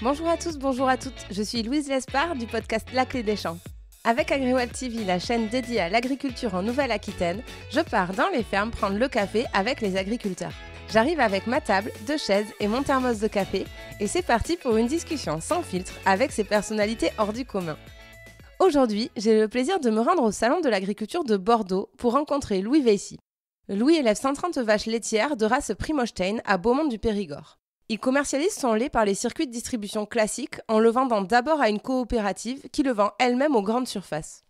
Bonjour à tous, bonjour à toutes, je suis Louise Lespard du podcast La Clé des Champs. Avec AgriWeb TV, la chaîne dédiée à l'agriculture en Nouvelle-Aquitaine, je pars dans les fermes prendre le café avec les agriculteurs. J'arrive avec ma table, 2 chaises et mon thermos de café et c'est parti pour une discussion sans filtre avec ces personnalités hors du commun. Aujourd'hui, j'ai le plaisir de me rendre au Salon de l'Agriculture de Bordeaux pour rencontrer Louis Veyssy. Louis élève 130 vaches laitières de race Primostein à Beaumont-du-Périgord. Il commercialise son lait par les circuits de distribution classiques en le vendant d'abord à une coopérative qui le vend elle-même aux grandes surfaces.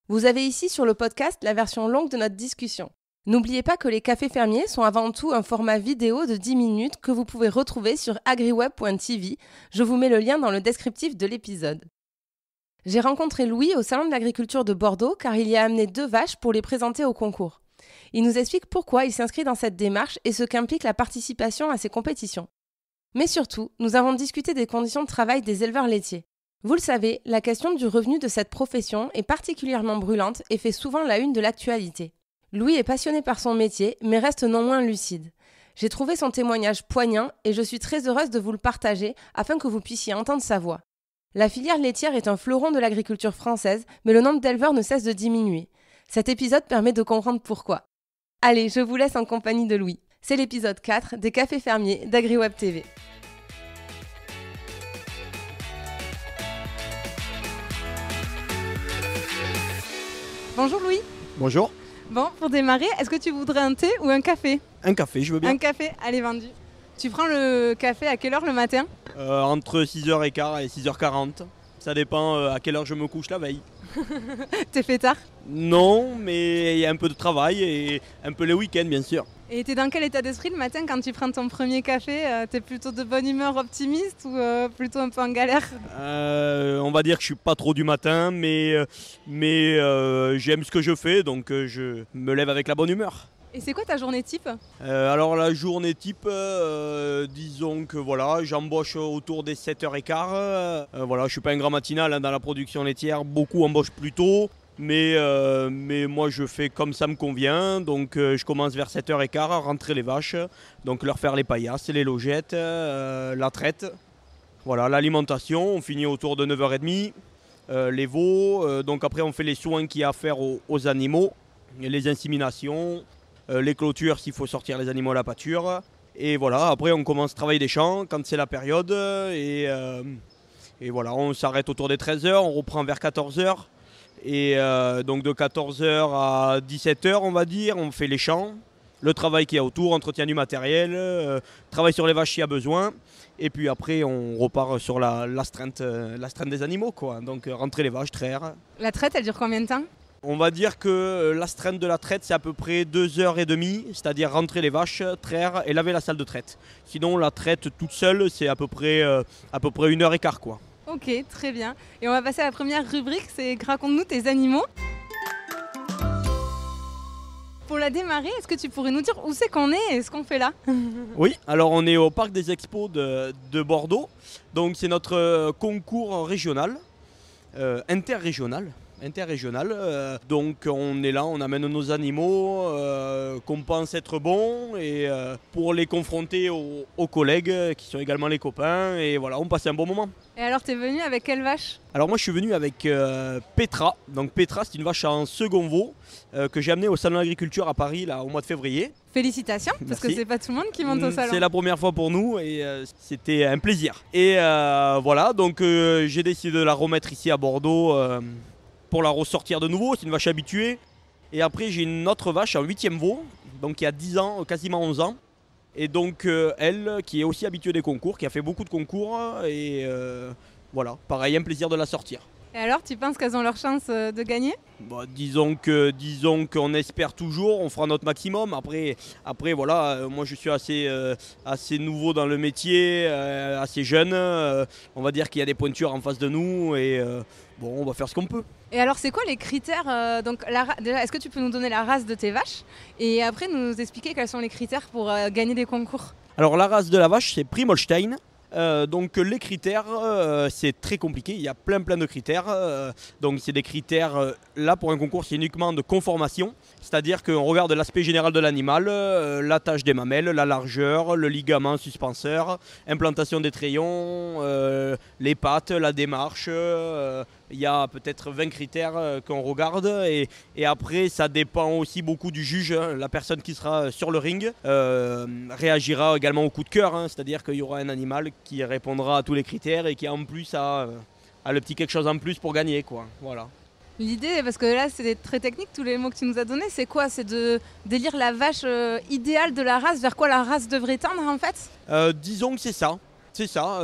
Vous avez ici sur le podcast la version longue de notre discussion. N'oubliez pas que les cafés fermiers sont avant tout un format vidéo de 10 minutes que vous pouvez retrouver sur agriweb.tv. Je vous mets le lien dans le descriptif de l'épisode. J'ai rencontré Louis au Salon de l'Agriculture de Bordeaux car il y a amené 2 vaches pour les présenter au concours. Il nous explique pourquoi il s'inscrit dans cette démarche et ce qu'implique la participation à ces compétitions. Mais surtout, nous avons discuté des conditions de travail des éleveurs laitiers. Vous le savez, la question du revenu de cette profession est particulièrement brûlante et fait souvent la une de l'actualité. Louis est passionné par son métier, mais reste non moins lucide. J'ai trouvé son témoignage poignant et je suis très heureuse de vous le partager afin que vous puissiez entendre sa voix. La filière laitière est un fleuron de l'agriculture française, mais le nombre d'éleveurs ne cesse de diminuer. Cet épisode permet de comprendre pourquoi. Allez, je vous laisse en compagnie de Louis. C'est l'épisode 4 des Cafés fermiers d'AgriWeb TV. Bonjour Louis. Bonjour. Bon, pour démarrer, est-ce que tu voudrais un thé ou un café ? Un café, je veux bien. Un café, allez, vendu. Tu prends le café à quelle heure le matin ? Entre 6h15 et 6h40. Ça dépend à quelle heure je me couche la veille. T'es fait tard ? Non, mais il y a un peu de travail et un peu les week-ends, bien sûr. Et t'es dans quel état d'esprit le matin quand tu prends ton premier café ? T'es plutôt de bonne humeur, optimiste ou plutôt un peu en galère ? On va dire que je suis pas trop du matin, mais j'aime ce que je fais, donc je me lève avec la bonne humeur. Et c'est quoi ta journée type ? Alors la journée type, disons que voilà, j'embauche autour des 7h15. Voilà, je suis pas un grand matinal dans la production laitière, beaucoup embauchent plus tôt. Mais moi je fais comme ça me convient, donc je commence vers 7h15 à rentrer les vaches, donc leur faire les paillasses, les logettes, la traite, voilà, l'alimentation, on finit autour de 9h30, les veaux, donc après on fait les soins qu'il y a à faire aux animaux, les inséminations, les clôtures s'il faut sortir les animaux à la pâture, et voilà, après on commence le travail des champs quand c'est la période, et voilà, on s'arrête autour des 13h, on reprend vers 14h. Et donc de 14h à 17h, on va dire, on fait les champs, le travail qu'il y a autour, entretien du matériel, travail sur les vaches s'il y a besoin. Et puis après, on repart sur l'astreinte des animaux, quoi. Donc rentrer les vaches, traire. La traite, elle dure combien de temps ? On va dire que l'astreinte de la traite, c'est à peu près 2h30, c'est-à-dire rentrer les vaches, traire et laver la salle de traite. Sinon, la traite toute seule, c'est à peu près 1h15, quoi. Ok, très bien. Et on va passer à la première rubrique, c'est raconte-nous tes animaux. Pour la démarrer, est-ce que tu pourrais nous dire où c'est qu'on est et ce qu'on fait là ? Oui, alors on est au Parc des Expos de Bordeaux. Donc c'est notre concours régional, interrégional. Donc on est là, on amène nos animaux qu'on pense être bons et pour les confronter aux collègues qui sont également les copains et voilà, on passe un bon moment. Et alors t'es venu avec quelle vache ? Alors moi je suis venu avec Petra. Donc Petra, c'est une vache en second veau que j'ai amenée au Salon de l'Agriculture à Paris là, au mois de février. Félicitations, parce que c'est pas tout le monde qui monte au salon. C'est la première fois pour nous et c'était un plaisir. Et voilà, donc j'ai décidé de la remettre ici à Bordeaux pour la ressortir de nouveau, c'est une vache habituée. Et après j'ai une autre vache en 8e veau, donc qui a 10 ans, quasiment 11 ans. Et donc elle, qui est aussi habituée des concours, qui a fait beaucoup de concours. Et voilà, pareil, un plaisir de la sortir. Et alors, tu penses qu'elles ont leur chance de gagner ? Bon, disons qu'on espère toujours, on fera notre maximum. Après voilà, moi je suis assez nouveau dans le métier, assez jeune. On va dire qu'il y a des pointures en face de nous et bon, on va faire ce qu'on peut. Et alors, c'est quoi les critères donc, déjà, est-ce que tu peux nous donner la race de tes vaches ? Et après, nous expliquer quels sont les critères pour gagner des concours ? Alors, la race de la vache, c'est Primostein. Donc les critères, c'est très compliqué, il y a plein de critères. Donc c'est des critères, là pour un concours c'est uniquement de conformation, c'est-à-dire qu'on regarde l'aspect général de l'animal, la taille des mamelles, la largeur, le ligament suspenseur, implantation des trayons, les pattes, la démarche. Il y a peut-être 20 critères qu'on regarde et après ça dépend aussi beaucoup du juge. La personne qui sera sur le ring réagira également au coup de cœur, c'est-à-dire qu'il y aura un animal qui répondra à tous les critères et qui en plus a le petit quelque chose en plus pour gagner, quoi. Voilà. L'idée, parce que là c'est très technique, tous les mots que tu nous as donnés, c'est quoi? C'est de d'élire la vache idéale de la race, vers quoi la race devrait tendre en fait? Disons que c'est ça. C'est ça,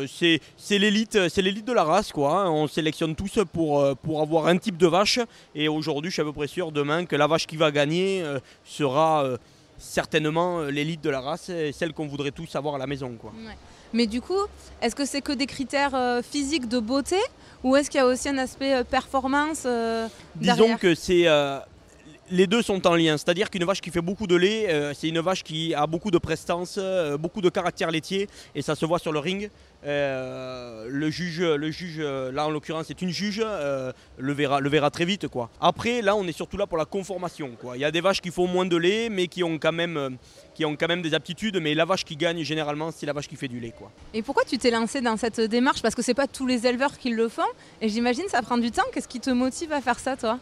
c'est l'élite de la race, quoi. On sélectionne tous pour avoir un type de vache. Et aujourd'hui, je suis à peu près sûr demain que la vache qui va gagner sera certainement l'élite de la race, celle qu'on voudrait tous avoir à la maison, quoi. Ouais. Mais du coup, est-ce que c'est que des critères physiques de beauté ou est-ce qu'il y a aussi un aspect performance Disons que les deux sont en lien, c'est-à-dire qu'une vache qui fait beaucoup de lait, c'est une vache qui a beaucoup de prestance, beaucoup de caractère laitier, et ça se voit sur le ring. Le juge, là en l'occurrence c'est une juge, le verra très vite, quoi. Après là on est surtout là pour la conformation, quoi. Il y a des vaches qui font moins de lait mais qui ont quand même des aptitudes, mais la vache qui gagne généralement c'est la vache qui fait du lait, quoi. Et pourquoi tu t'es lancé dans cette démarche? Parce que c'est pas tous les éleveurs qui le font et j'imagine ça prend du temps. Qu'est-ce qui te motive à faire ça, toi?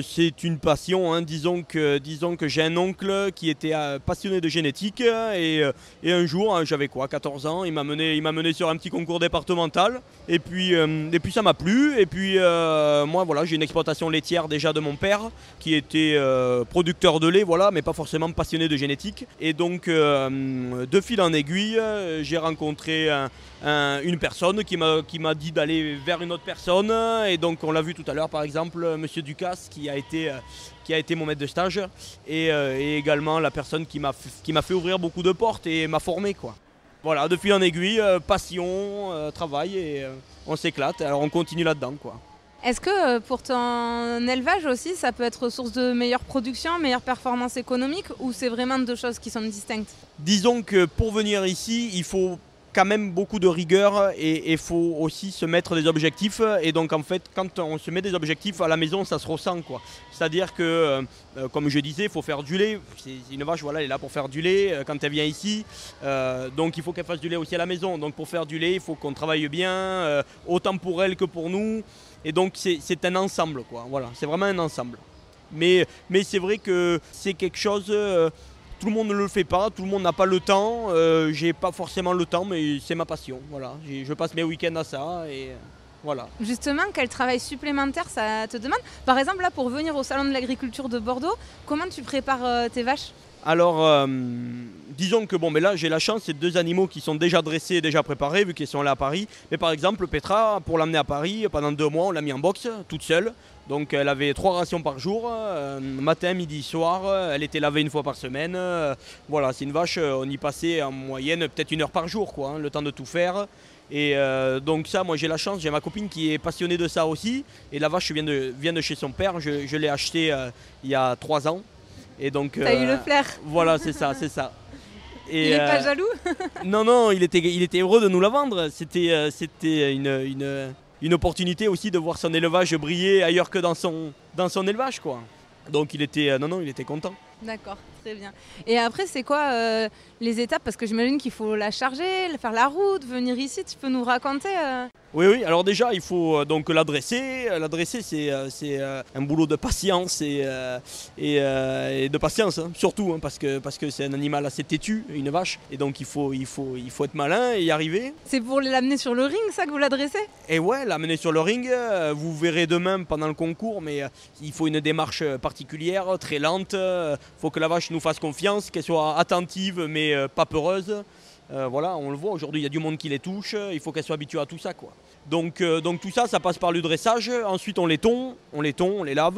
C'est une passion, disons que j'ai un oncle qui était passionné de génétique et un jour, j'avais 14 ans, il m'a mené sur un petit concours départemental et puis ça m'a plu et puis moi voilà, j'ai une exploitation laitière déjà de mon père qui était producteur de lait, voilà, mais pas forcément passionné de génétique, et donc de fil en aiguille j'ai rencontré une personne qui m'a dit d'aller vers une autre personne, et donc on l'a vu tout à l'heure par exemple, monsieur Ducasse qui a été mon maître de stage et également la personne qui m'a fait ouvrir beaucoup de portes et m'a formé, quoi. Voilà, de fil en aiguille, passion, travail, et on s'éclate, alors on continue là-dedans, quoi. Est-ce que pour ton élevage aussi, ça peut être source de meilleure production, meilleure performance économique, ou c'est vraiment deux choses qui sont distinctes? Disons que pour venir ici, il faut quand même beaucoup de rigueur et il faut aussi se mettre des objectifs, et donc en fait quand on se met des objectifs à la maison ça se ressent, quoi. C'est-à-dire que comme je disais, il faut faire du lait, c'est une vache, voilà, elle est là pour faire du lait quand elle vient ici, donc il faut qu'elle fasse du lait aussi à la maison, donc pour faire du lait il faut qu'on travaille bien, autant pour elle que pour nous, et donc c'est un ensemble, quoi. Voilà, c'est vraiment un ensemble, mais c'est vrai que c'est quelque chose, tout le monde ne le fait pas, tout le monde n'a pas le temps, j'ai pas forcément le temps, mais c'est ma passion, voilà. Je passe mes week-ends à ça et voilà. Justement, quel travail supplémentaire ça te demande? Par exemple, là, pour venir au Salon de l'Agriculture de Bordeaux, comment tu prépares tes vaches? Alors, disons que mais là j'ai la chance, c'est 2 animaux qui sont déjà dressés, déjà préparés, vu qu'ils sont là à Paris. Mais par exemple, Petra, pour l'amener à Paris, pendant 2 mois, on l'a mis en box, toute seule. Donc elle avait 3 rations par jour, matin, midi, soir. Elle était lavée 1 fois par semaine. Voilà, c'est une vache, on y passait en moyenne peut-être 1 heure par jour, quoi, le temps de tout faire. Et donc ça, moi j'ai la chance, j'ai ma copine qui est passionnée de ça aussi. Et la vache vient de chez son père, je l'ai achetée il y a 3 ans. Et donc, t'as eu le flair. Voilà, c'est ça. Et il est pas jaloux? Non, il était heureux de nous la vendre. C'était une opportunité aussi de voir son élevage briller ailleurs que dans son élevage, quoi. Donc il était content. D'accord, très bien. Et après, c'est quoi les étapes? Parce que j'imagine qu'il faut la charger, faire la route, venir ici. Tu peux nous raconter Oui. Alors déjà, il faut donc la dresser. La dresser, c'est un boulot de patience et de patience, surtout, parce que c'est un animal assez têtu, une vache. Et donc il faut être malin et y arriver. C'est pour l'amener sur le ring, ça, que vous la dressez? Et ouais, l'amener sur le ring. Vous verrez demain pendant le concours, mais il faut une démarche particulière, très lente. Il faut que la vache nous fasse confiance, qu'elle soit attentive mais pas peureuse. Voilà, on le voit, aujourd'hui il y a du monde qui les touche, il faut qu'elle soit habituée à tout ça, quoi. Donc tout ça, ça passe par le dressage. Ensuite on les tond, on les lave,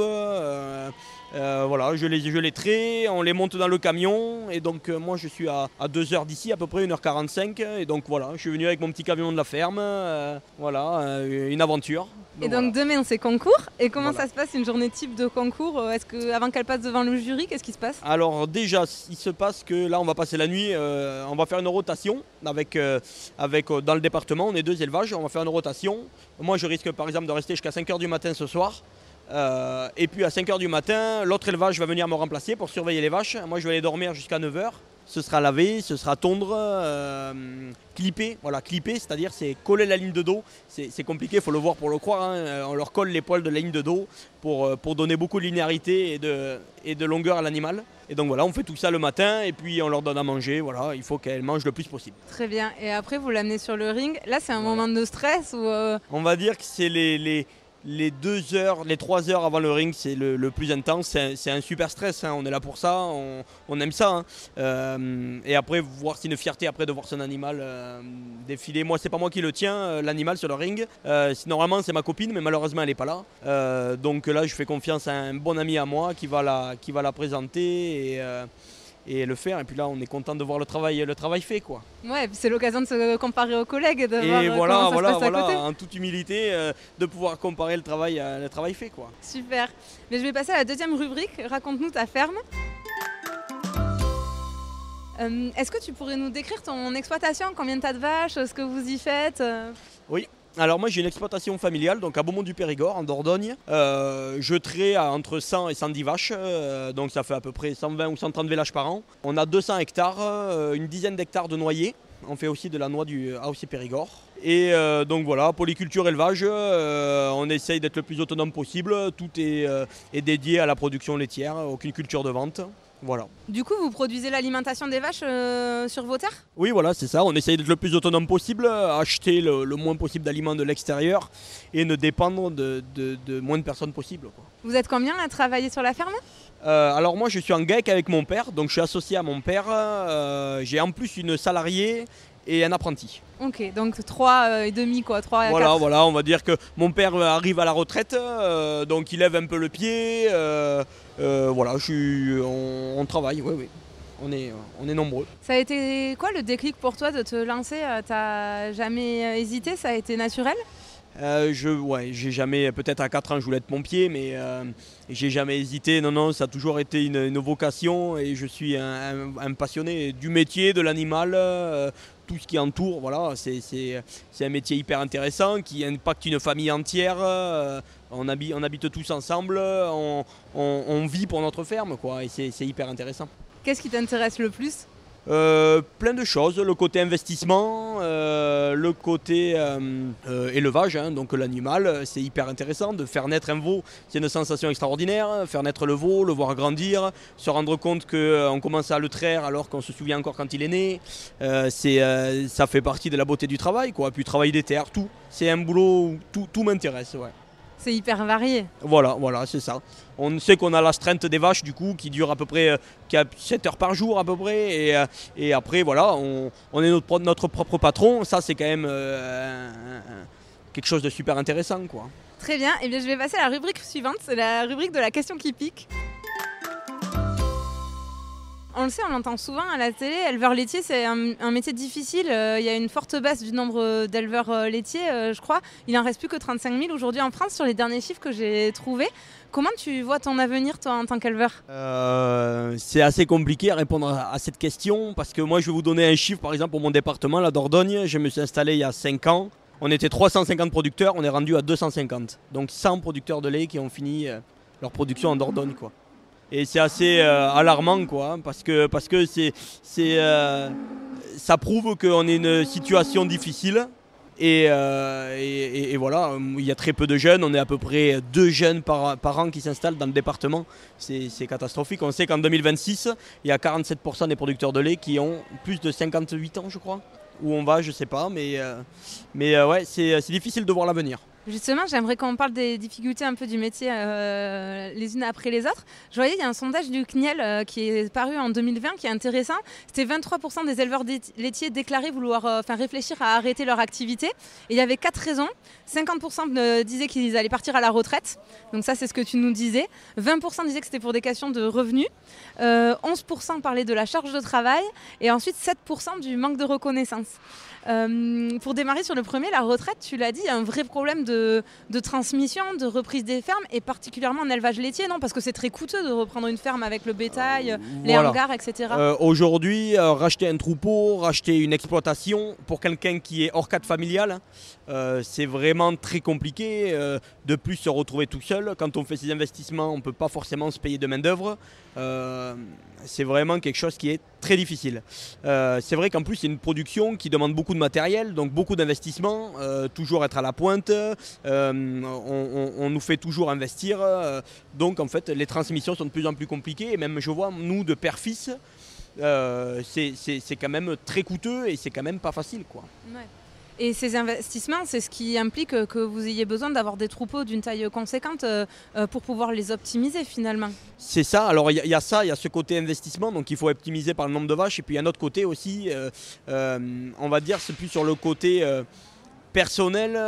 voilà, je les trais, on les monte dans le camion. Et donc moi je suis à 2 heures d'ici, à peu près 1h45. Et donc voilà, je suis venu avec mon petit camion de la ferme, voilà, une aventure. Et donc demain c'est concours. Et comment ça se passe une journée type de concours? Est-ce que avant qu'elle passe devant le jury, qu'est-ce qui se passe? Alors déjà, il se passe que là on va passer la nuit, on va faire une rotation avec dans le département, on est 2 élevages, on va faire une rotation. Moi je risque par exemple de rester jusqu'à 5h du matin ce soir. Et puis à 5h du matin, l'autre élevage va venir me remplacer pour surveiller les vaches. Moi je vais aller dormir jusqu'à 9h. Ce sera laver, ce sera tondre, clipper. Voilà, clipper, c'est-à-dire c'est coller la ligne de dos. C'est compliqué, il faut le voir pour le croire. Hein. On leur colle les poils de la ligne de dos pour donner beaucoup de linéarité et de longueur à l'animal. Et donc voilà, on fait tout ça le matin et puis on leur donne à manger. Voilà, il faut qu'elles mangent le plus possible. Très bien. Et après, vous l'amenez sur le ring. Là, c'est un moment de stress ou On va dire que c'est les 2 heures, les 3 heures avant le ring, c'est le plus intense. C'est un super stress, hein. On est là pour ça, on aime ça. Hein. Et après, voir c'est une fierté après de voir son animal défiler. Moi, c'est pas moi qui le tiens, l'animal sur le ring. Normalement, c'est ma copine, mais malheureusement, elle n'est pas là. Donc là, je fais confiance à un bon ami à moi qui va la présenter et le faire. Et puis là, on est content de voir le travail fait, quoi. Ouais, c'est l'occasion de se comparer aux collègues et de voir voilà, comment ça se passe à côté. En toute humilité, de pouvoir comparer le travail fait, quoi. Super. Mais je vais passer à la deuxième rubrique. Raconte-nous ta ferme. Est-ce que tu pourrais nous décrire ton exploitation? Combien tu as de vaches? Ce que vous y faites? Oui. Alors moi j'ai une exploitation familiale donc à Beaumont-du-Périgord en Dordogne. Je trais à entre 100 et 110 vaches, donc ça fait à peu près 120 ou 130 vélages par an. On a 200 hectares, une dizaine d'hectares de noyers. On fait aussi de la noix du AOC Périgord. Et donc voilà, polyculture, élevage, on essaye d'être le plus autonome possible. Tout est dédié à la production laitière, aucune culture de vente. Voilà. Du coup, vous produisez l'alimentation des vaches sur vos terres? Oui, voilà, c'est ça. On essaye d'être le plus autonome possible, acheter le moins possible d'aliments de l'extérieur et ne dépendre de moins de personnes possible, quoi. Vous êtes combien à travailler sur la ferme? Alors moi, je suis en GAEC avec mon père, donc je suis associé à mon père. J'ai en plus une salariée et un apprenti. Ok, donc 3 et demi quoi, 3 à 4. Voilà, on va dire que mon père arrive à la retraite, donc il lève un peu le pied. Voilà, on travaille, oui. On est nombreux. Ça a été quoi le déclic pour toi de te lancer? T'as jamais hésité? Ça a été naturel? J'ai jamais, peut-être à 4 ans je voulais être pompier, mais j'ai jamais hésité. Non, ça a toujours été une vocation et je suis un passionné du métier, de l'animal, tout ce qui entoure. Voilà, c'est un métier hyper intéressant qui impacte une famille entière. On habite tous ensemble, on vit pour notre ferme, quoi, et c'est hyper intéressant. Qu'est-ce qui t'intéresse le plus? Plein de choses, le côté investissement, le côté élevage, hein, donc l'animal, c'est hyper intéressant de faire naître un veau, c'est une sensation extraordinaire, faire naître le veau, le voir grandir, se rendre compte qu'on commence à le traire alors qu'on se souvient encore quand il est né, ça fait partie de la beauté du travail, quoi. Puis travail des terres, tout, c'est un boulot où tout m'intéresse, ouais. C'est hyper varié. Voilà, c'est ça. On sait qu'on a l'astreinte des vaches du coup qui dure à peu près 7 heures par jour à peu près et après voilà, on est notre propre patron. Ça c'est quand même quelque chose de super intéressant, quoi. Très bien, et bien je vais passer à la rubrique suivante, c'est la rubrique de la question qui pique. On le sait, on l'entend souvent à la télé, éleveur laitier c'est un métier difficile, il y a une forte baisse du nombre d'éleveurs laitiers, je crois. Il en reste plus que 35 000 aujourd'hui en France sur les derniers chiffres que j'ai trouvés. Comment tu vois ton avenir toi en tant qu'éleveur? C'est assez compliqué à répondre à cette question parce que moi je vais vous donner un chiffre par exemple pour mon département, la Dordogne. Je me suis installé il y a 5 ans. On était 350 producteurs, on est rendu à 250. Donc 100 producteurs de lait qui ont fini leur production en Dordogne, quoi. Et c'est assez alarmant, quoi, parce que ça prouve qu'on est une situation difficile et voilà, il y a très peu de jeunes, on est à peu près 2 jeunes par an qui s'installent dans le département, c'est catastrophique. On sait qu'en 2026, il y a 47% des producteurs de lait qui ont plus de 58 ans, je crois. Où on va, je sais pas, mais ouais, c'est difficile de voir l'avenir. Justement, j'aimerais qu'on parle des difficultés un peu du métier les unes après les autres. Je voyais, il y a un sondage du CNIEL qui est paru en 2020 qui est intéressant. C'était 23% des éleveurs laitiers déclarés vouloir réfléchir à arrêter leur activité. Et il y avait 4 raisons. 50% disaient qu'ils allaient partir à la retraite. Donc ça, c'est ce que tu nous disais. 20% disaient que c'était pour des questions de revenus. 11% parlaient de la charge de travail. Et ensuite, 7% du manque de reconnaissance. Pour démarrer sur le premier, la retraite, tu l'as dit, il y a un vrai problème de de transmission, de reprise des fermes, et particulièrement en élevage laitier, non? Parce que c'est très coûteux de reprendre une ferme avec le bétail, les hangars, etc. Aujourd'hui, racheter un troupeau, racheter une exploitation, pour quelqu'un qui est hors cadre familial, c'est vraiment très compliqué. De plus, se retrouver tout seul. Quand on fait ces investissements, on ne peut pas forcément se payer de main-d'œuvre. C'est vraiment quelque chose qui est très difficile. C'est vrai qu'en plus, c'est une production qui demande beaucoup de matériel, donc beaucoup d'investissement, toujours être à la pointe. On nous fait toujours investir. Donc, en fait, les transmissions sont de plus en plus compliquées. Et même, je vois, nous, de père-fils, c'est quand même très coûteux et c'est quand même pas facile, quoi. Ouais. Et ces investissements, c'est ce qui implique que vous ayez besoin d'avoir des troupeaux d'une taille conséquente pour pouvoir les optimiser finalement. C'est ça, alors il y a ça, il y a ce côté investissement, donc il faut optimiser par le nombre de vaches. Et puis il y a un autre côté aussi, on va dire, c'est plus sur le côté personnel,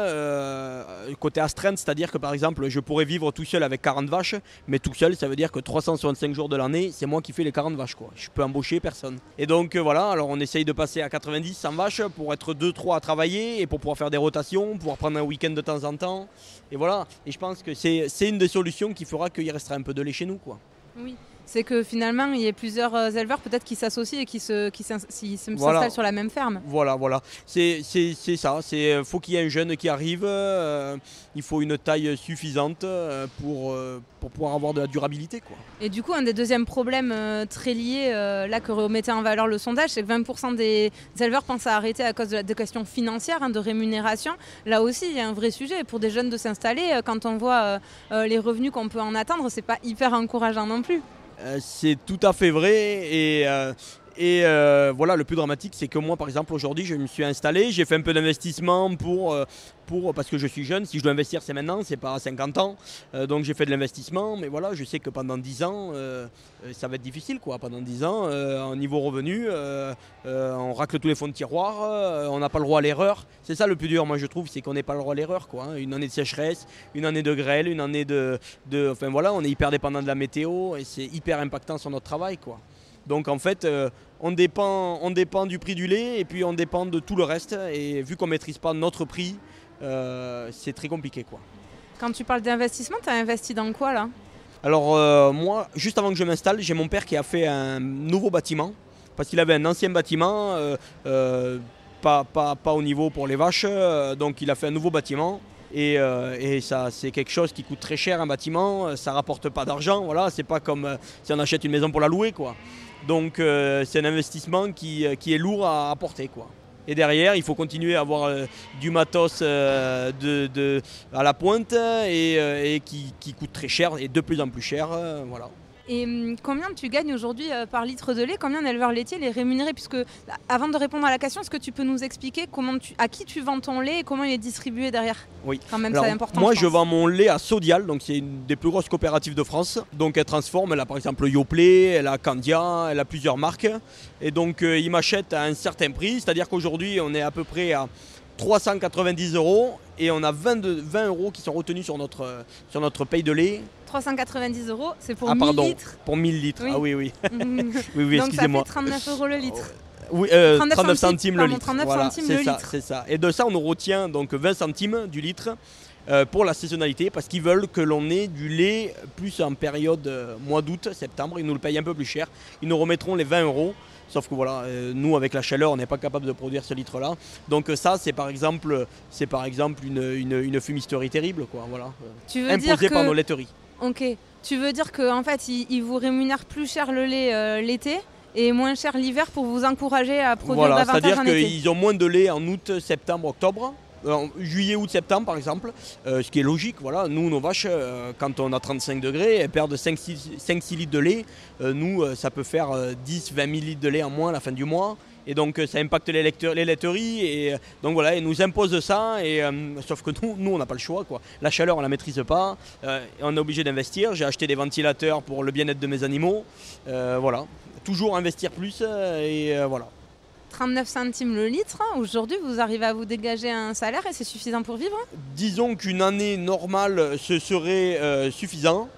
côté astreinte, c'est-à-dire que par exemple je pourrais vivre tout seul avec 40 vaches, mais tout seul ça veut dire que 365 jours de l'année c'est moi qui fais les 40 vaches, quoi. Je peux embaucher personne. Et donc voilà, alors on essaye de passer à 90, 100 vaches pour être 2-3 à travailler et pour pouvoir faire des rotations, pouvoir prendre un week-end de temps en temps. Et voilà, et je pense que c'est une des solutions qui fera qu'il restera un peu de lait chez nous, quoi. Oui. C'est que finalement, il y a plusieurs éleveurs peut-être qui s'associent et qui s'installent Voilà. sur la même ferme. Voilà. C'est ça. Faut qu'il y ait un jeune qui arrive. Il faut une taille suffisante pour pouvoir avoir de la durabilité, quoi. Et du coup, un des deuxièmes problèmes très liés, là que remettait en valeur le sondage, c'est que 20% des éleveurs pensent à arrêter à cause de questions financières, de rémunération. Là aussi, il y a un vrai sujet. Pour des jeunes de s'installer, quand on voit les revenus qu'on peut en attendre, c'est pas hyper encourageant non plus. C'est tout à fait vrai et voilà, le plus dramatique c'est que moi par exemple aujourd'hui je me suis installé, j'ai fait un peu d'investissement parce que je suis jeune, si je dois investir c'est maintenant, c'est pas à 50 ans, donc j'ai fait de l'investissement, mais voilà, je sais que pendant 10 ans ça va être difficile, quoi. Pendant 10 ans, en niveau revenu, on racle tous les fonds de tiroir, on n'a pas le droit à l'erreur. C'est ça le plus dur, moi je trouve, c'est qu'on n'est pas le droit à l'erreur, quoi. Une année de sécheresse, une année de grêle, une année enfin voilà, on est hyper dépendant de la météo et c'est hyper impactant sur notre travail, quoi. Donc en fait, on dépend du prix du lait et puis on dépend de tout le reste. Et vu qu'on ne maîtrise pas notre prix, c'est très compliqué, quoi. Quand tu parles d'investissement, tu as investi dans quoi là ? Alors moi, juste avant que je m'installe, j'ai mon père qui a fait un nouveau bâtiment. Parce qu'il avait un ancien bâtiment, pas au niveau pour les vaches. Donc il a fait un nouveau bâtiment. Et ça, c'est quelque chose qui coûte très cher, un bâtiment. Ça rapporte pas d'argent. Voilà, c'est pas comme si on achète une maison pour la louer, quoi. Donc c'est un investissement qui est lourd à apporter, quoi. Et derrière, il faut continuer à avoir du matos à la pointe et qui coûte très cher et de plus en plus cher. Voilà. Et combien tu gagnes aujourd'hui par litre de lait ? Combien d'éleveurs laitiers les rémunérés ? Puisque avant de répondre à la question, est-ce que tu peux nous expliquer à qui tu vends ton lait et comment il est distribué derrière ? Oui. Quand même, alors, c'est important. Moi, je vends mon lait à Sodial, donc c'est une des plus grosses coopératives de France. Donc elle transforme, elle a par exemple Yoplait, elle a Candia, elle a plusieurs marques. Et donc ils m'achètent à un certain prix, c'est-à-dire qu'aujourd'hui on est à peu près à 390 € et on a 20 € qui sont retenus sur notre paye de lait. 390 €, c'est pour 1000 litres. Pour 1000 litres, oui. Ah oui. oui, donc excusez-moi. Ça fait 39 € le litre. Oui, 39 centimes le litre. 39 voilà, centimes le litre. C'est ça. Et de ça, on nous retient donc 20 centimes du litre pour la saisonnalité parce qu'ils veulent que l'on ait du lait plus en période mois d'août, septembre. Ils nous le payent un peu plus cher. Ils nous remettront les 20 €. Sauf que voilà, nous avec la chaleur, on n'est pas capable de produire ce litre-là. Donc ça, c'est par exemple une fumisterie terrible, quoi. Voilà. Imposée par nos laiteries. Ok. Tu veux dire qu'en fait, ils vous rémunèrent plus cher le lait l'été et moins cher l'hiver pour vous encourager à produire davantage en été. C'est-à-dire qu'ils ont moins de lait en août, septembre, octobre. En juillet, août, septembre par exemple, ce qui est logique. Voilà. Nous, nos vaches, quand on a 35 degrés, elles perdent 5-6 litres de lait. Nous, ça peut faire 10-20 000 litres de lait en moins à la fin du mois. Et donc ça impacte les laiteries. Et donc voilà, ils nous imposent ça. Sauf que nous on n'a pas le choix, quoi. La chaleur, on ne la maîtrise pas. On est obligé d'investir. J'ai acheté des ventilateurs pour le bien-être de mes animaux. Voilà. Toujours investir plus. Voilà. 39 centimes le litre, aujourd'hui vous arrivez à vous dégager un salaire et c'est suffisant pour vivre ? Disons qu'une année normale ce serait suffisant.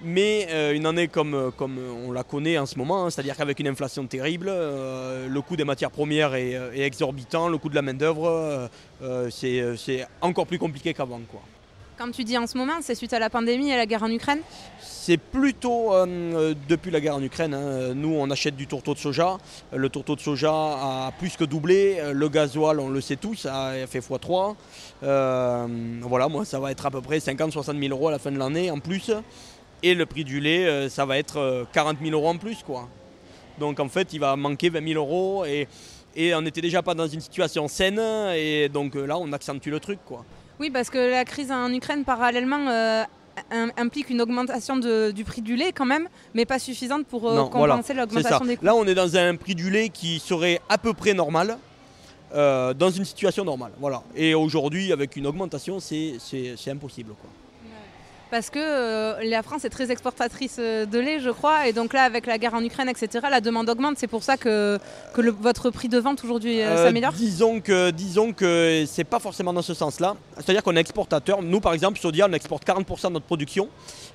Mais une année comme on la connaît en ce moment, hein, c'est-à-dire qu'avec une inflation terrible, le coût des matières premières est exorbitant, le coût de la main-d'œuvre, c'est encore plus compliqué qu'avant, quoi. Quand tu dis en ce moment, c'est suite à la pandémie et à la guerre en Ukraine? C'est plutôt depuis la guerre en Ukraine. Hein. Nous, on achète du tourteau de soja. Le tourteau de soja a plus que doublé. Le gasoil, on le sait tous, a fait x3. Voilà, moi, ça va être à peu près 50-60 000 euros à la fin de l'année en plus. Et le prix du lait, ça va être 40 000 euros en plus, quoi. Donc, en fait, il va manquer 20 000 euros. Et on n'était déjà pas dans une situation saine. Et donc là, on accentue le truc, quoi. Oui, parce que la crise en Ukraine, parallèlement, implique une augmentation du prix du lait quand même, mais pas suffisante pour compenser l'augmentation des coûts. Là, on est dans un prix du lait qui serait à peu près normal, dans une situation normale. Voilà. Et aujourd'hui, avec une augmentation, c'est impossible, quoi. Parce que la France est très exportatrice de lait, je crois, et donc là, avec la guerre en Ukraine, etc., la demande augmente. C'est pour ça que votre prix de vente aujourd'hui s'améliore. Disons que c'est pas forcément dans ce sens-là. C'est-à-dire qu'on est exportateur. Nous, par exemple, Sodial, on exporte 40% de notre production,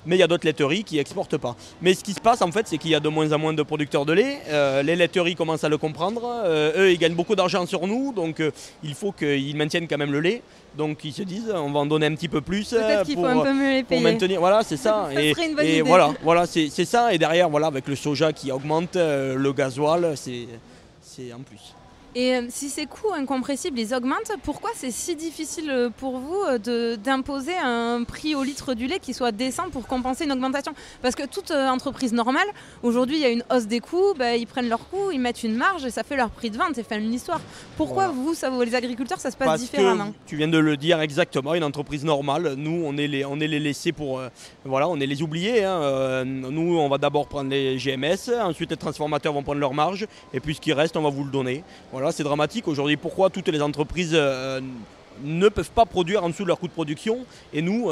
mais il y a d'autres laiteries qui n'exportent pas. Mais ce qui se passe, en fait, c'est qu'il y a de moins en moins de producteurs de lait. Les laiteries commencent à le comprendre. Eux, ils gagnent beaucoup d'argent sur nous, donc il faut qu'ils maintiennent quand même le lait. Donc ils se disent, on va en donner un petit peu plus. Peut-être qu'il faut un peu mieux les payer. Pour maintenir, voilà, c'est ça. Ça serait une bonne idée. Voilà, c'est ça. Et derrière, voilà, avec le soja qui augmente, le gasoil, c'est en plus. Et si ces coûts incompressibles, ils augmentent, pourquoi c'est si difficile pour vous d'imposer un prix au litre du lait qui soit décent pour compenser une augmentation? Parce que toute entreprise normale, aujourd'hui, il y a une hausse des coûts, ils prennent leurs coûts, ils mettent une marge et ça fait leur prix de vente, c'est fin d'une histoire. Pourquoi vous, les agriculteurs, ça se passe différemment? Que tu viens de le dire exactement, une entreprise normale, nous, on est les laissés pour... voilà, on est les oubliés. Hein. Nous, on va d'abord prendre les GMS, ensuite les transformateurs vont prendre leur marge, et puis ce qui reste, on va vous le donner. Voilà, c'est dramatique aujourd'hui. Pourquoi toutes les entreprises ne peuvent pas produire en dessous de leur coût de production et nous,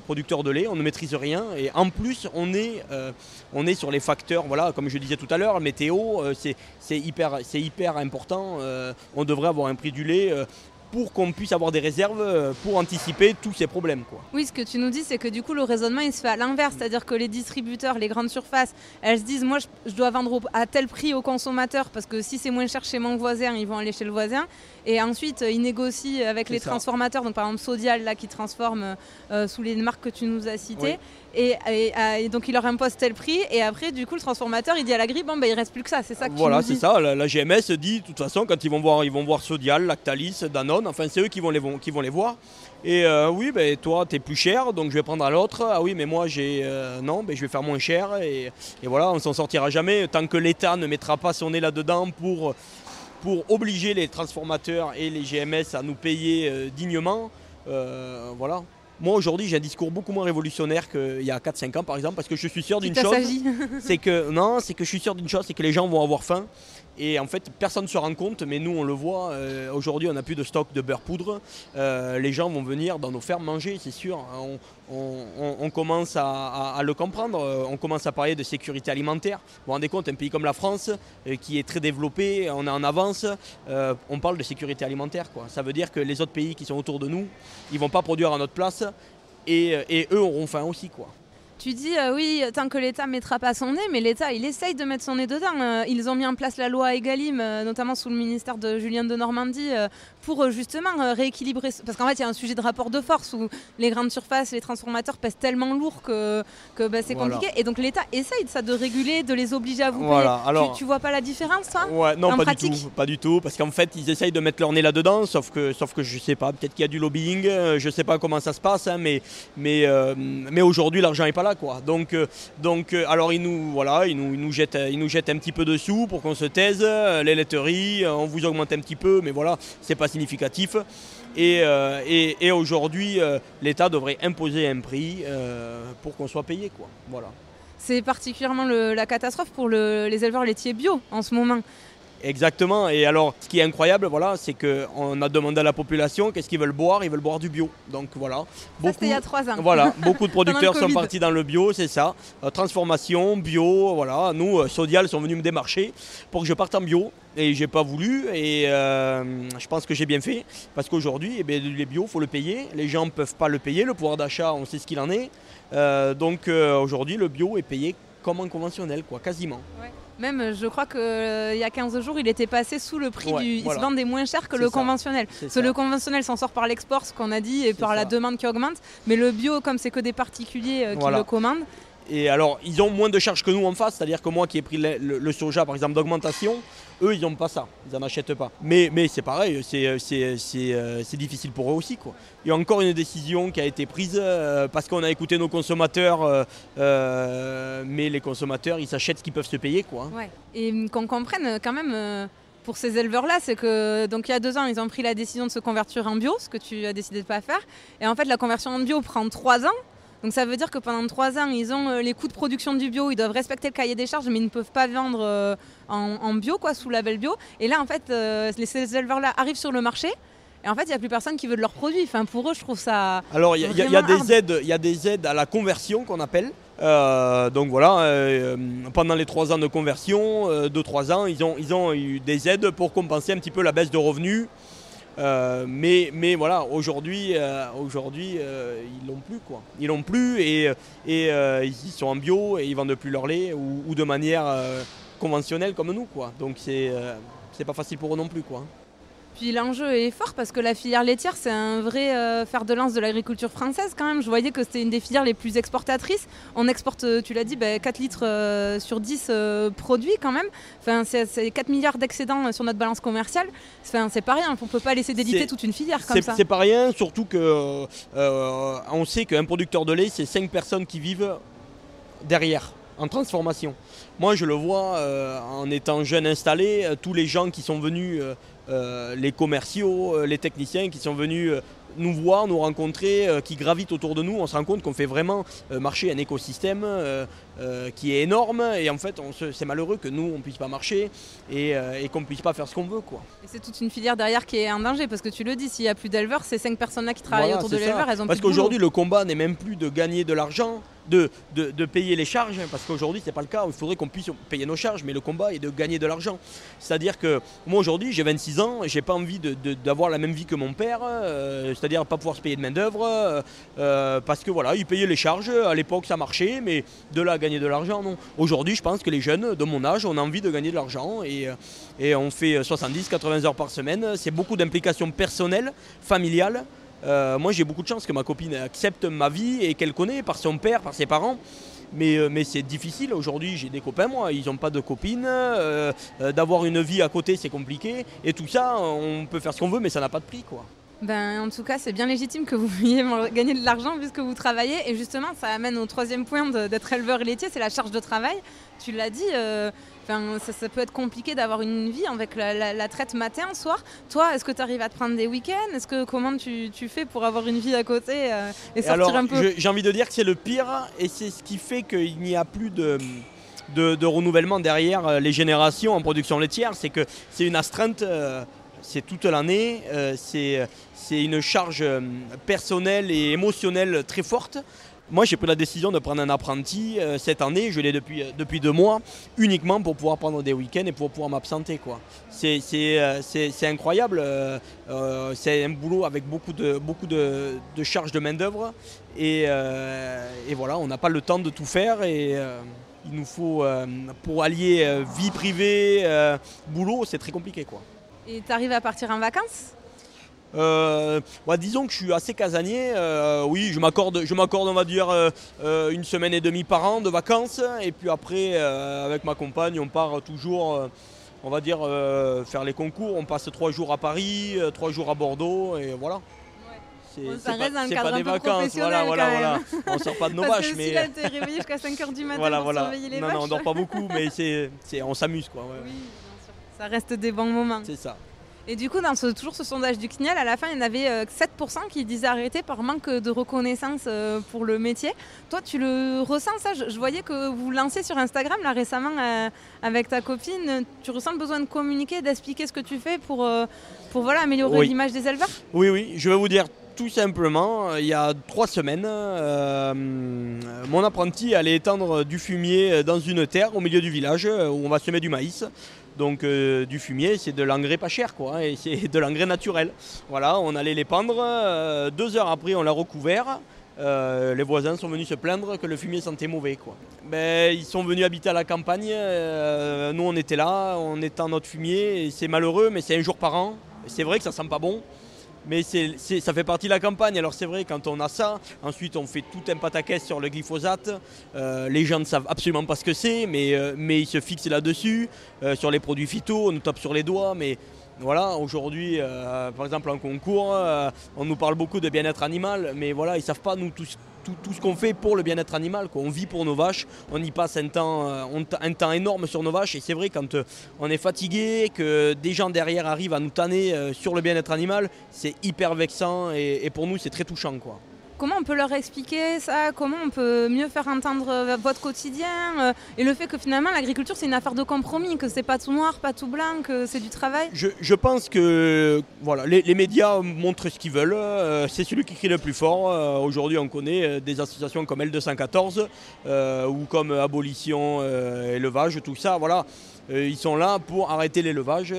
producteurs de lait, on ne maîtrise rien. Et en plus, on est sur les facteurs, voilà, comme je disais tout à l'heure, météo, c'est hyper important. On devrait avoir un prix du lait pour qu'on puisse avoir des réserves pour anticiper tous ces problèmes, quoi. Oui, ce que tu nous dis, c'est que du coup, le raisonnement, il se fait à l'inverse. C'est-à-dire que les distributeurs, les grandes surfaces, elles se disent, moi, je dois vendre à tel prix aux consommateurs parce que si c'est moins cher chez mon voisin, ils vont aller chez le voisin. Et ensuite, ils négocient avec les transformateurs. Donc, par exemple, Sodial, là, qui transforme sous les marques que tu nous as citées. Oui. Et donc, il leur impose tel prix. Et après, du coup, le transformateur, il dit à l'agri, bon, il reste plus que ça. C'est ça que voilà, c'est ça. La GMS dit, de toute façon, quand ils vont voir Sodial, Lactalis, Danone, enfin, c'est eux qui vont les voir. Et oui, toi, t'es plus cher, donc je vais prendre à l'autre. Ah oui, mais moi, non, je vais faire moins cher. Et voilà, on s'en sortira jamais tant que l'État ne mettra pas son nez là-dedans pour obliger les transformateurs et les GMS à nous payer dignement. Voilà. Moi, aujourd'hui, j'ai un discours beaucoup moins révolutionnaire qu'il y a 4-5 ans, par exemple, parce que je suis sûr d'une chose. C'est que je suis sûr d'une chose, c'est que les gens vont avoir faim. Et en fait, personne ne se rend compte, mais nous, on le voit. Aujourd'hui, on n'a plus de stock de beurre poudre. Les gens vont venir dans nos fermes manger, c'est sûr. On commence à le comprendre. On commence à parler de sécurité alimentaire. Vous vous rendez compte, un pays comme la France, qui est très développé, on est en avance. On parle de sécurité alimentaire, quoi. Ça veut dire que les autres pays qui sont autour de nous, ils ne vont pas produire à notre place. Et eux auront faim aussi, quoi. Tu dis oui, tant que l'État ne mettra pas son nez, mais l'État, il essaye de mettre son nez dedans. Ils ont mis en place la loi Egalim, notamment sous le ministère de Julien Denormandie, pour justement rééquilibrer. Parce qu'en fait, il y a un sujet de rapport de force où les grandes surfaces, les transformateurs pèsent tellement lourd que c'est compliqué. Et donc l'État essaye de réguler, de les obliger à vous payer. Alors, tu vois pas la différence, toi? Non, pas du tout. Parce qu'en fait, ils essayent de mettre leur nez là-dedans, sauf que je sais pas, peut-être qu'il y a du lobbying, je sais pas comment ça se passe, hein, mais aujourd'hui, l'argent n'est pas là. Quoi. Donc, alors ils nous jettent un petit peu de sous pour qu'on se taise, les laiteries, on vous augmente un petit peu, mais voilà, c'est pas significatif. Et aujourd'hui, l'État devrait imposer un prix pour qu'on soit payé, quoi. Voilà. C'est particulièrement la catastrophe pour les éleveurs laitiers bio en ce moment. Exactement. Et alors, ce qui est incroyable, voilà, c'est qu'on a demandé à la population qu'est-ce qu'ils veulent boire. Ils veulent boire du bio. Donc voilà. C'était il y a 3 ans. Voilà, beaucoup de producteurs sont Covid. partis dans le bio, c'est ça. Transformation, bio, voilà. Nous, Sodial sont venus me démarcher pour que je parte en bio. Et j'ai pas voulu. Et je pense que j'ai bien fait. Parce qu'aujourd'hui, eh bien, les bio, il faut le payer. Les gens ne peuvent pas le payer. Le pouvoir d'achat, on sait ce qu'il en est. Donc aujourd'hui, le bio est payé comme en conventionnel, quoi, quasiment. Ouais. Même, je crois qu'il y a 15 jours, il était passé sous le prix Ouais, Il voilà. se vendait moins cher que C'est le ça. conventionnel. C'est Parce que ça. le conventionnel s'en sort par l'export, ce qu'on a dit, et par ça. la demande qui augmente. Mais le bio, comme c'est que des particuliers qui Voilà. le commandent, Et alors, ils ont moins de charges que nous en face, c'est-à-dire que moi qui ai pris le soja, par exemple, d'augmentation, eux, ils n'ont pas ça, ils n'en achètent pas. Mais c'est pareil, c'est difficile pour eux aussi, quoi. Il y a encore une décision qui a été prise parce qu'on a écouté nos consommateurs, mais les consommateurs, ils s'achètent ce qu'ils peuvent se payer, quoi. ouais. Et qu'on comprenne quand même... pour ces éleveurs-là, c'est que donc il y a 2 ans, ils ont pris la décision de se convertir en bio, ce que tu as décidé de ne pas faire. Et en fait, la conversion en bio prend 3 ans. Donc ça veut dire que pendant 3 ans, ils ont les coûts de production du bio, ils doivent respecter le cahier des charges, mais ils ne peuvent pas vendre en bio, quoi, sous label bio. Et là, en fait, ces éleveurs-là arrivent sur le marché. Et en fait, il n'y a plus personne qui veut de leurs produits. Enfin, pour eux, je trouve ça. Alors, il y a vraiment des aides à la conversion qu'on appelle. Donc voilà, pendant les 3 ans de conversion, 2-3 ans, ils ont eu des aides pour compenser un petit peu la baisse de revenus. Mais voilà, aujourd'hui, ils l'ont plus, quoi. Ils l'ont plus et ils sont en bio et ils vendent plus leur lait ou de manière conventionnelle comme nous, quoi. Donc c'est pas facile pour eux non plus, quoi. Puis l'enjeu est fort parce que la filière laitière, c'est un vrai fer de lance de l'agriculture française quand même. Je voyais que c'était une des filières les plus exportatrices. On exporte, tu l'as dit, 4 litres sur 10 produits quand même. Enfin, c'est 4 milliards d'excédents sur notre balance commerciale. Enfin, c'est pas rien, on ne peut pas laisser déliter toute une filière comme ça. C'est pas rien, surtout que on sait qu'un producteur de lait, c'est 5 personnes qui vivent derrière, en transformation. Moi, je le vois en étant jeune installé, tous les gens qui sont venus, les commerciaux, les techniciens qui sont venus nous voir, nous rencontrer, qui gravitent autour de nous, on se rend compte qu'on fait vraiment marcher un écosystème qui est énorme et en fait c'est malheureux que nous on ne puisse pas marcher et qu'on ne puisse pas faire ce qu'on veut, quoi. Et c'est toute une filière derrière qui est en danger parce que tu le dis, s'il n'y a plus d'éleveurs, ces 5 personnes-là qui travaillent autour de l'éleveur, elles ont parce plus de qu'aujourd'hui boulot. le combat n'est même plus de gagner de l'argent, de payer les charges, parce qu'aujourd'hui c'est pas le cas, il faudrait qu'on puisse payer nos charges, mais le combat est de gagner de l'argent. C'est-à-dire que moi aujourd'hui j'ai 26 ans, j'ai pas envie d'avoir la même vie que mon père, c'est-à-dire pas pouvoir se payer de main d'œuvre, parce que voilà, il payait les charges, à l'époque ça marchait, mais de là à gagner de l'argent, non. Aujourd'hui je pense que les jeunes de mon âge, on a envie de gagner de l'argent et on fait 70-80 heures par semaine, c'est beaucoup d'implications personnelles, familiales. Moi j'ai beaucoup de chance que ma copine accepte ma vie et qu'elle connaît par son père, par ses parents. Mais c'est difficile aujourd'hui, j'ai des copains moi, ils n'ont pas de copine, d'avoir une vie à côté c'est compliqué. Et tout ça, on peut faire ce qu'on veut mais ça n'a pas de prix, quoi. En tout cas, c'est bien légitime que vous vouliez gagner de l'argent puisque vous travaillez. Et justement, ça amène au 3e point d'être éleveur et laitier, c'est la charge de travail. Tu l'as dit, ça peut être compliqué d'avoir une vie avec la traite matin, soir. Toi, est-ce que tu arrives à te prendre des week-ends ? Comment tu fais pour avoir une vie à côté et sortir alors, un peu ? J'ai envie de dire que c'est le pire et c'est ce qui fait qu'il n'y a plus de renouvellement derrière les générations en production laitière. C'est que c'est une astreinte, c'est toute l'année, c'est une charge personnelle et émotionnelle très forte. Moi, j'ai pris la décision de prendre un apprenti cette année, je l'ai depuis 2 mois, uniquement pour pouvoir prendre des week-ends et pour pouvoir m'absenter, quoi. C'est incroyable, c'est un boulot avec beaucoup de charges de main-d'œuvre et voilà, on n'a pas le temps de tout faire et il nous faut, pour allier vie privée, boulot, c'est très compliqué, quoi. Et tu arrives à partir en vacances ? Disons que je suis assez casanier, oui je m'accorde on va dire 1 semaine et demie par an de vacances et puis après avec ma compagne on part toujours on va dire faire les concours, on passe 3 jours à Paris, 3 jours à Bordeaux et voilà. Ouais. C'est pas des vacances, voilà. On sort pas de nos vaches. Mais là t'es réveillé jusqu'à 5h du matin pour surveiller les vaches. Non, on dort pas beaucoup mais on s'amuse, quoi. Ouais. Oui, bien sûr. Ça reste des bons moments. C'est ça. Et du coup, toujours ce sondage du CNIEL, à la fin, il y en avait 7% qui disaient arrêter par manque de reconnaissance pour le métier. Toi, tu le ressens ça? Je voyais que vous lancez sur Instagram là, récemment avec ta copine. Tu ressens le besoin de communiquer, d'expliquer ce que tu fais pour voilà, améliorer l'image des éleveurs? Oui, je vais vous dire tout simplement, il y a 3 semaines, mon apprenti allait étendre du fumier dans une terre au milieu du village où on va semer du maïs. Donc du fumier, c'est de l'engrais pas cher, quoi, et c'est de l'engrais naturel. Voilà, on allait l'épandre, 2 heures après on l'a recouvert. Les voisins sont venus se plaindre que le fumier sentait mauvais, quoi. Ben, ils sont venus habiter à la campagne, nous on était là, on étend notre fumier, et c'est malheureux, mais c'est 1 jour par an. C'est vrai que ça sent pas bon. Mais ça fait partie de la campagne, alors c'est vrai quand on a ça, ensuite on fait tout un pataquès sur le glyphosate, les gens ne savent absolument pas ce que c'est, mais ils se fixent là-dessus, sur les produits phyto, on nous tape sur les doigts, mais voilà, aujourd'hui, par exemple en concours, on nous parle beaucoup de bien-être animal, mais voilà, ils ne savent pas nous tout ce qu'on fait pour le bien-être animal, quoi. On vit pour nos vaches, on y passe un temps énorme sur nos vaches, et c'est vrai quand on est fatigué, que des gens derrière arrivent à nous tanner sur le bien-être animal, c'est hyper vexant et pour nous c'est très touchant, quoi. Comment on peut leur expliquer ça? Comment on peut mieux faire entendre votre quotidien et le fait que finalement l'agriculture c'est une affaire de compromis, que c'est pas tout noir, pas tout blanc, que c'est du travail? Je pense que voilà, les médias montrent ce qu'ils veulent, c'est celui qui crie le plus fort. Aujourd'hui on connaît des associations comme L214 ou comme Abolition Élevage, tout ça, voilà. Ils sont là pour arrêter l'élevage.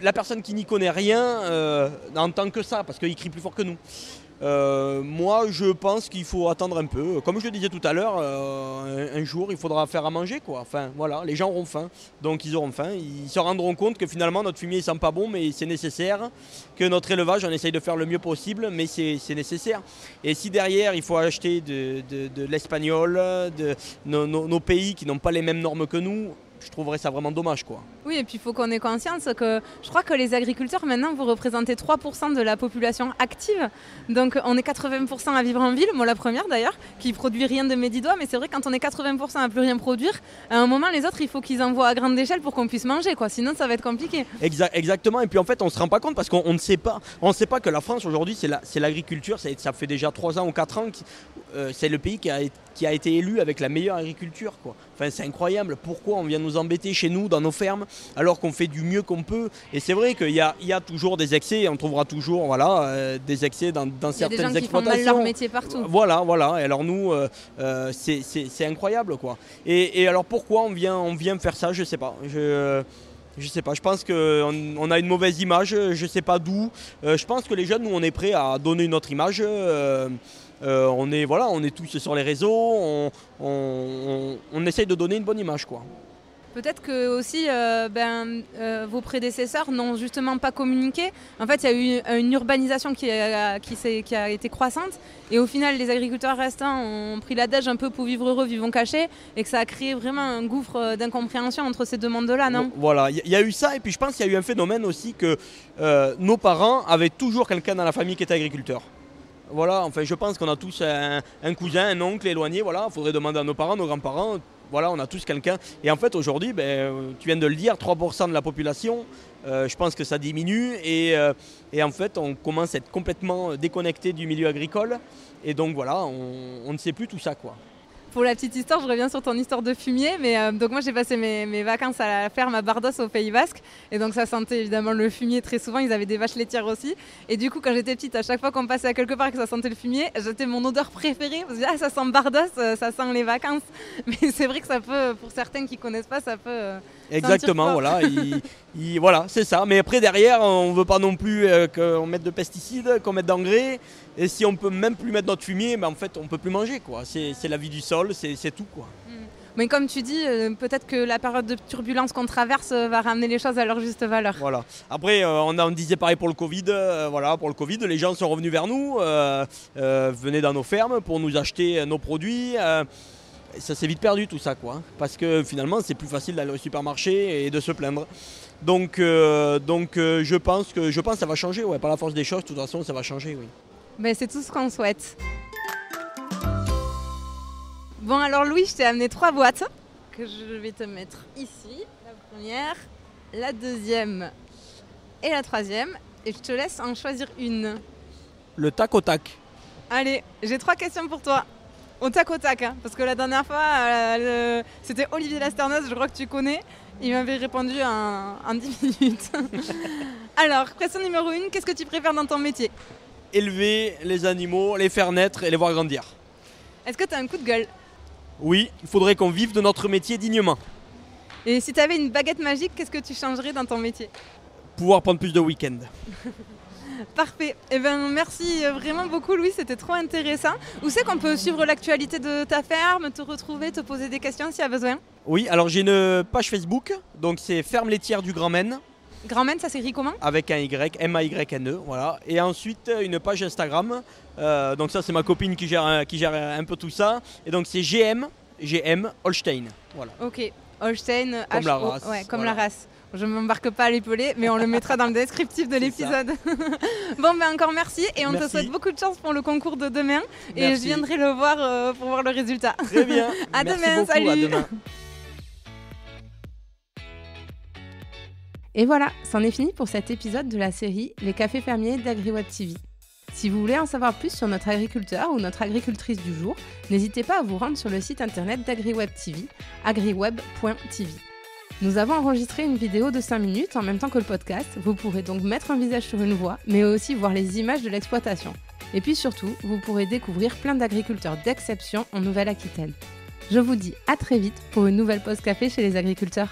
La personne qui n'y connaît rien n'entend que ça parce qu'il crie plus fort que nous. Moi je pense qu'il faut attendre un peu. Comme je le disais tout à l'heure, un jour il faudra faire à manger, quoi. Enfin voilà, les gens auront faim, donc ils auront faim. Ils se rendront compte que finalement notre fumier il sent pas bon, mais c'est nécessaire. Que notre élevage on essaye de faire le mieux possible, mais c'est nécessaire. Et si derrière il faut acheter de l'espagnol, de nos pays qui n'ont pas les mêmes normes que nous, je trouverais ça vraiment dommage, quoi. Oui, et puis il faut qu'on ait conscience que je crois que les agriculteurs, maintenant, vous représentez 3% de la population active. Donc on est 80% à vivre en ville, moi la première d'ailleurs, qui produit rien de mes 10 doigts. Mais c'est vrai, quand on est 80% à plus rien produire, à un moment, les autres, il faut qu'ils envoient à grande échelle pour qu'on puisse manger, quoi. Sinon, ça va être compliqué. Exactement. Et puis en fait, on ne se rend pas compte parce qu'on ne sait pas. On ne sait pas que la France, aujourd'hui, c'est l'agriculture. Ça fait déjà 3 ans ou 4 ans que c'est le pays qui a été élu avec la meilleure agriculture, quoi. Enfin, c'est incroyable. Pourquoi on vient nous embêter chez nous, dans nos fermes, alors qu'on fait du mieux qu'on peut? Et c'est vrai qu'il y a toujours des excès, on trouvera toujours des excès dans certaines exploitations. Il y a des gens qui font mal leur métier partout. Voilà. Et alors nous, c'est incroyable, quoi. Et alors pourquoi on vient faire ça? Je sais pas. Je sais pas, je pense qu'on a une mauvaise image, je sais pas d'où. Je pense que les jeunes, nous, on est prêts à donner une autre image. On est tous sur les réseaux, on essaye de donner une bonne image, quoi. Peut-être que aussi vos prédécesseurs n'ont justement pas communiqué. En fait, il y a eu une urbanisation qui a été croissante, et au final, les agriculteurs restants ont pris l'adage un peu pour vivre heureux, vivons cachés, et que ça a créé vraiment un gouffre d'incompréhension entre ces deux mondes-là, non? Voilà, il y a eu ça, et puis je pense qu'il y a eu un phénomène aussi que nos parents avaient toujours quelqu'un dans la famille qui était agriculteur. Voilà, enfin je pense qu'on a tous un cousin, un oncle éloigné, voilà, il faudrait demander à nos parents, nos grands-parents, voilà, on a tous quelqu'un. Et en fait aujourd'hui, tu viens de le dire, 3% de la population, je pense que ça diminue et en fait on commence à être complètement déconnecté du milieu agricole et donc voilà, on ne sait plus tout ça, quoi. Pour la petite histoire, je reviens sur ton histoire de fumier, mais donc moi j'ai passé mes vacances à la ferme à Bardos au Pays Basque, et donc ça sentait évidemment le fumier très souvent, ils avaient des vaches laitières aussi, et du coup quand j'étais petite, à chaque fois qu'on passait à quelque part et que ça sentait le fumier, c'était mon odeur préférée, parce que ça sent Bardos, ça sent les vacances, mais c'est vrai que ça peut, pour certains qui connaissent pas, ça peut... Exactement, voilà, voilà, c'est ça. Mais après derrière, on ne veut pas non plus qu'on mette de pesticides, qu'on mette d'engrais. Et si on peut même plus mettre notre fumier, en fait, on peut plus manger, quoi. C'est la vie du sol, c'est tout, quoi. Mais comme tu dis, peut-être que la période de turbulence qu'on traverse va ramener les choses à leur juste valeur. Voilà. Après, on disait pareil pour le Covid. Pour le Covid, les gens sont revenus vers nous, venaient dans nos fermes pour nous acheter nos produits. Ça s'est vite perdu tout ça, quoi, parce que finalement c'est plus facile d'aller au supermarché et de se plaindre. Donc je pense que ça va changer, ouais, par la force des choses, de toute façon ça va changer, oui. Ben, c'est tout ce qu'on souhaite. Bon alors Louis, je t'ai amené 3 boîtes que je vais te mettre ici. La première, la deuxième Et la troisième, et je te laisse en choisir une. Le tac au tac. Allez, j'ai 3 questions pour toi. Au tac, hein, parce que la dernière fois, c'était Olivier Lasterneuse, je crois que tu connais. Il m'avait répondu en 10 minutes. Alors, question numéro 1, qu'est-ce que tu préfères dans ton métier ? Élever les animaux, les faire naître et les voir grandir. Est-ce que tu as un coup de gueule ? Oui, il faudrait qu'on vive de notre métier dignement. Et si tu avais une baguette magique, qu'est-ce que tu changerais dans ton métier ? Pouvoir prendre plus de week-ends. Parfait. Eh bien, merci vraiment beaucoup, Louis. C'était trop intéressant. Où c'est qu'on peut suivre l'actualité de ta ferme, te retrouver, te poser des questions s'il y a besoin ? Oui, alors j'ai une page Facebook, donc c'est Ferme laitière du Grand Maine. Grand Maine, ça s'écrit comment ? Avec un Y, M-A-Y-N-E, voilà. Et ensuite une page Instagram. Donc ça c'est ma copine qui gère un peu tout ça. Et donc c'est GM Holstein. Voilà. Ok, Holstein, Comme la race. Ouais, comme voilà. la race. Je ne m'embarque pas à l'épeler, mais on le mettra dans le descriptif de l'épisode. Bon, ben encore merci et on te souhaite beaucoup de chance pour le concours de demain. Merci. Et je viendrai le voir pour voir le résultat. Très bien. À merci demain, beaucoup, salut. à demain. Et voilà, c'en est fini pour cet épisode de la série Les cafés fermiers d'AgriWeb TV. Si vous voulez en savoir plus sur notre agriculteur ou notre agricultrice du jour, n'hésitez pas à vous rendre sur le site internet d'AgriWeb TV, agriweb.tv. Nous avons enregistré une vidéo de 5 minutes en même temps que le podcast. Vous pourrez donc mettre un visage sur une voix, mais aussi voir les images de l'exploitation. Et puis surtout, vous pourrez découvrir plein d'agriculteurs d'exception en Nouvelle-Aquitaine. Je vous dis à très vite pour une nouvelle pause café chez les agriculteurs.